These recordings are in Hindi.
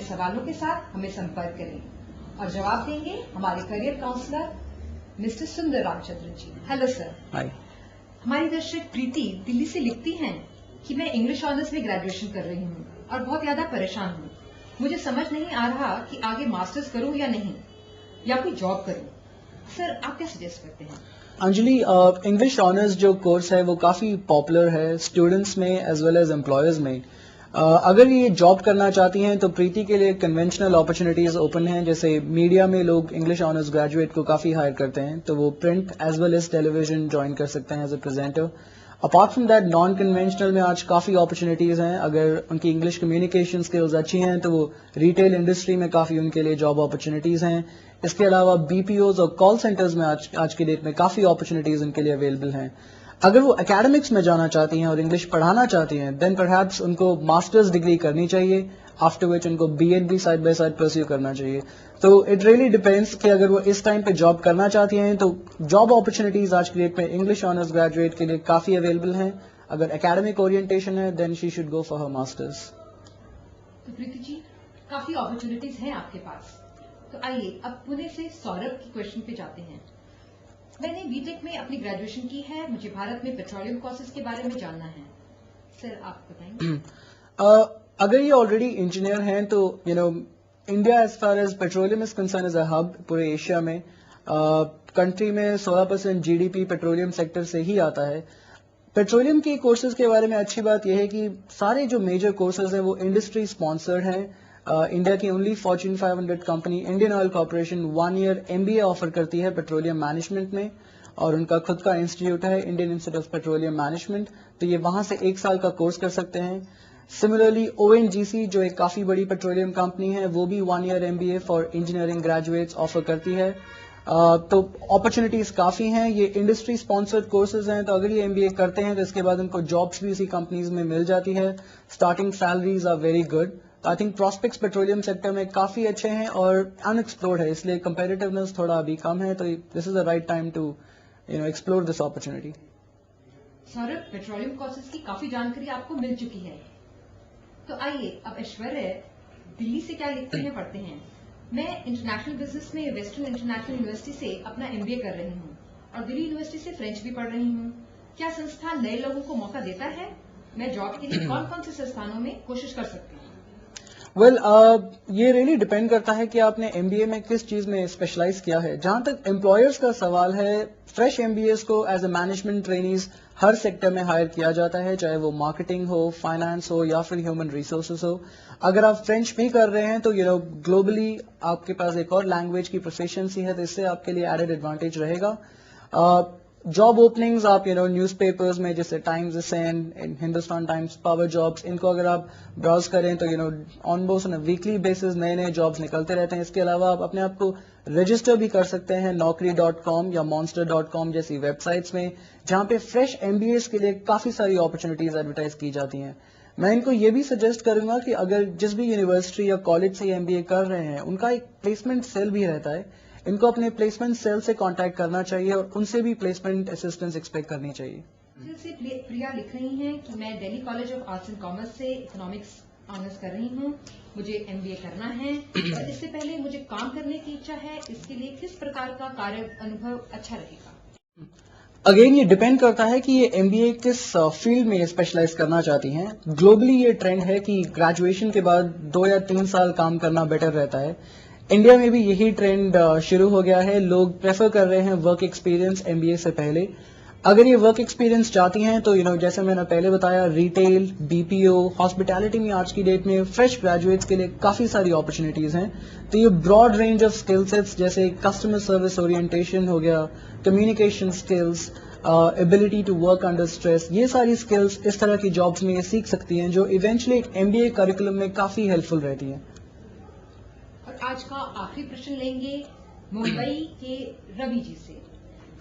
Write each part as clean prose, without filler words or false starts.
सवालों के साथ हमें संपर्क करें और जवाब देंगे हमारे career counsellor mister Sundar Ramachandran ji. Hello sir. Hi. हमारी दर्शक प्रीति दिल्ली से लिखती हैं कि मैं इंग्लिश ऑनर्स में ग्रेजुएशन कर रही हूँ और बहुत ज्यादा परेशान हूँ। मुझे समझ नहीं आ रहा कि आगे मास्टर्स करूँ या नहीं, या कोई जॉब करूँ। सर आप क्या सजेस्ट करते हैं? अंजलि, इंग्लिश ऑनर्स जो कोर्स है वो काफ़ी पॉपुलर है स्टूडेंट्स में एज वेल एज एम्प्लॉयर्स में। अगर ये जॉब करना चाहती हैं तो प्रीति के लिए कन्वेंशनल अपॉर्चुनिटीज़ ओपन हैं। जैसे मीडिया में लोग इंग्लिश ऑनर्स ग्रेजुएट को काफ़ी हायर करते हैं, तो वो print as well as television join कर सकते हैं as a presenter. Apart from that non conventional में आज काफ़ी अपॉर्चुनिटीज़ हैं। अगर उनकी इंग्लिश कम्युनिकेशन स्किल्स अच्छी हैं तो वो रिटेल इंडस्ट्री में काफ़ी उनके लिए जॉब अपॉर्चुनिटीज़ हैं। इसके अलावा बीपीओज और कॉल सेंटर्स में आज की डेट में काफ़ी अपॉर्चुनिटीज़ उनके लिए अवेलेबल हैं। अगर वो एकेडमिक्स में जाना चाहती हैं और इंग्लिश पढ़ाना चाहती हैं देन परहैप्स उनको मास्टर्स डिग्री करनी चाहिए, आफ्टर विच उनको BEd side by side pursue करना चाहिए। तो इट रियली डिपेंड्स कि अगर वो इस टाइम पे जॉब करना चाहती हैं तो जॉब अपॉर्चुनिटीज आज की डेट में इंग्लिश ऑनर्स ग्रेजुएट के लिए काफ़ी अवेलेबल हैं। अगर एकेडमिक ओरिएंटेशन है then she should go for her masters. तो प्रीति जी, काफी अपॉर्चुनिटीज हैं आपके पास। तो आइए अब पुणे से सौरभ की क्वेश्चन पे जाते हैं। मैंने बीटेक में अपनी ग्रेजुएशन की है, मुझे भारत में पेट्रोलियम कोर्सेज के बारे में जानना है। सर आप बताएंगे? अगर ये ऑलरेडी इंजीनियर हैं तो India as far as petroleum is concern is a hub पूरे एशिया में। कंट्री में 16% जीडीपी पेट्रोलियम सेक्टर से ही आता है। पेट्रोलियम के कोर्सेज के बारे में अच्छी बात यह है कि सारे जो मेजर कोर्सेज हैं वो इंडस्ट्री स्पॉन्सर्ड हैं। इंडिया की only Fortune 500 company Indian oil corporation 1 year MBA offer करती है पेट्रोलियम मैनेजमेंट में, और उनका खुद का इंस्टीट्यूट है Indian institute of petroleum management. तो ये वहां से 1 साल का कोर्स कर सकते हैं। सिमिलरली ओएनजीसी जो एक काफी बड़ी पेट्रोलियम कंपनी है वो भी 1 year MBA for engineering graduates offer करती है। तो अपॉर्चुनिटीज काफी हैं। ये इंडस्ट्री स्पॉन्सर्ड कोर्सेज हैं, तो अगर ये एमबीए करते हैं तो इसके बाद उनको जॉब्स भी इसी कंपनीज में मिल जाती है। Starting salaries are very good. I think prospects petroleum sector में काफी अच्छे हैं और अनएक्सप्लोर्ड है, इसलिए कंपेटिटिवनेस थोड़ा अभी कम है। तो this is the right time to explore this opportunity. Saurabh, petroleum courses की काफी जानकारी आपको मिल चुकी है। तो आइए अब ऐश्वर्या दिल्ली से क्या लिखते हैं पढ़ते हैं। मैं इंटरनेशनल बिजनेस में वेस्टर्न इंटरनेशनल यूनिवर्सिटी से अपना एमबीए कर रही हूँ और दिल्ली यूनिवर्सिटी से फ्रेंच भी पढ़ रही हूँ। क्या संस्थान नए लोगों को मौका देता है? मैं जॉब के लिए कौन कौन से संस्थानों में कोशिश कर सकती हूँ? वेल, ये रियली डिपेंड करता है कि आपने एमबीए में किस चीज में स्पेशलाइज किया है। जहां तक एम्प्लॉयर्स का सवाल है, फ्रेश एमबीएस को एज ए मैनेजमेंट ट्रेनीज हर सेक्टर में हायर किया जाता है, चाहे वो मार्केटिंग हो, फाइनेंस हो या फिर ह्यूमन रिसोर्सेज हो। अगर आप फ्रेंच भी कर रहे हैं तो ग्लोबली आपके पास एक और लैंग्वेज की प्रोफिशिएंसी है, तो इससे आपके लिए एडेड एडवांटेज रहेगा। जॉब ओपनिंग्स आप न्यूज़पेपर्स में जैसे times and Hindustan times, power jobs, इनको अगर आप ब्राउज करें तो almost on a weekly basis नए नए जॉब्स निकलते रहते हैं। इसके अलावा आप अपने आप को रजिस्टर भी कर सकते हैं naukri.com या monster.com जैसी वेबसाइट्स में, जहां पे फ्रेश एमबीएस के लिए काफी सारी अपॉर्चुनिटीज एडवर्टाइज की जाती हैं। मैं इनको ये भी सजेस्ट करूंगा कि अगर जिस भी यूनिवर्सिटी या कॉलेज से एमबीए कर रहे हैं उनका एक प्लेसमेंट सेल भी रहता है, इनको अपने प्लेसमेंट सेल से कांटेक्ट करना चाहिए और उनसे भी प्लेसमेंट असिस्टेंस एक्सपेक्ट करनी चाहिए। से प्रिया लिख रही हैं कि मैं Delhi college of arts and commerce से इकोनॉमिक्स ऑनर्स कर रही हूँ, मुझे एमबीए करना है और इससे पहले मुझे काम करने की इच्छा है। इसके लिए किस प्रकार का कार्य अनुभव अच्छा रहेगा? अगेन ये डिपेंड करता है कि ये एमबीए किस फील्ड में स्पेशलाइज करना चाहती हैं। ग्लोबली ये ट्रेंड है कि ग्रेजुएशन के बाद 2 या 3 साल काम करना बेटर रहता है। इंडिया में भी यही ट्रेंड शुरू हो गया है। लोग प्रेफर कर रहे हैं वर्क एक्सपीरियंस एमबीए से पहले। अगर ये वर्क एक्सपीरियंस चाहती हैं तो जैसे मैंने पहले बताया, रिटेल, बीपीओ, हॉस्पिटैलिटी में आज की डेट में फ्रेश ग्रेजुएट्स के लिए काफी सारी अपॉर्चुनिटीज हैं। तो ये broad range of skill sets जैसे कस्टमर सर्विस ओरिएंटेशन हो गया, communication skills, ability to work under stress, ये सारी स्किल्स इस तरह की जॉब्स में ये सीख सकती हैं जो इवेंचुअली एक एमबीए करिकुलम में काफी हेल्पफुल रहती हैं। और आज का आखिरी प्रश्न लेंगे मुंबई के रवि जी से।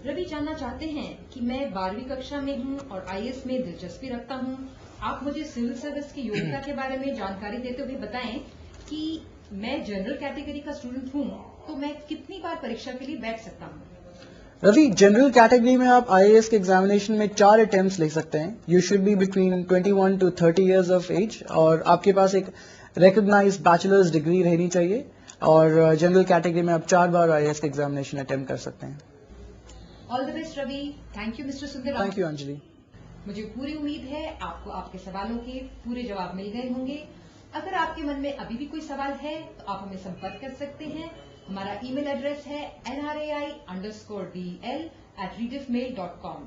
रवि जानना चाहते हैं कि मैं 12वीं कक्षा में हूं और आईएएस में दिलचस्पी रखता हूं। आप मुझे सिविल सर्विस की योग्यता के बारे में जानकारी देते हुए बताएं कि मैं जनरल कैटेगरी का स्टूडेंट हूं, तो मैं कितनी बार परीक्षा के लिए बैठ सकता हूं? रवि, जनरल कैटेगरी में आप आईएएस के एग्जामिनेशन में 4 अटेम्प्ट्स ले सकते हैं। You should be between 21 to 30 years of age और आपके पास एक रिकॉग्नाइज्ड बैचलर्स डिग्री रहनी चाहिए और जनरल कैटेगरी में आप 4 बार IAS का एग्जामिनेशन अटेम्प्ट कर सकते हैं। All the best Ravi. Thank you mister Sundar. Thank you Anjali. मुझे पूरी उम्मीद है आपको आपके सवालों के पूरे जवाब मिल गए होंगे। अगर आपके मन में अभी भी कोई सवाल है तो आप हमें संपर्क कर सकते हैं। हमारा ईमेल एड्रेस है nrai_dl@rediffmail.com।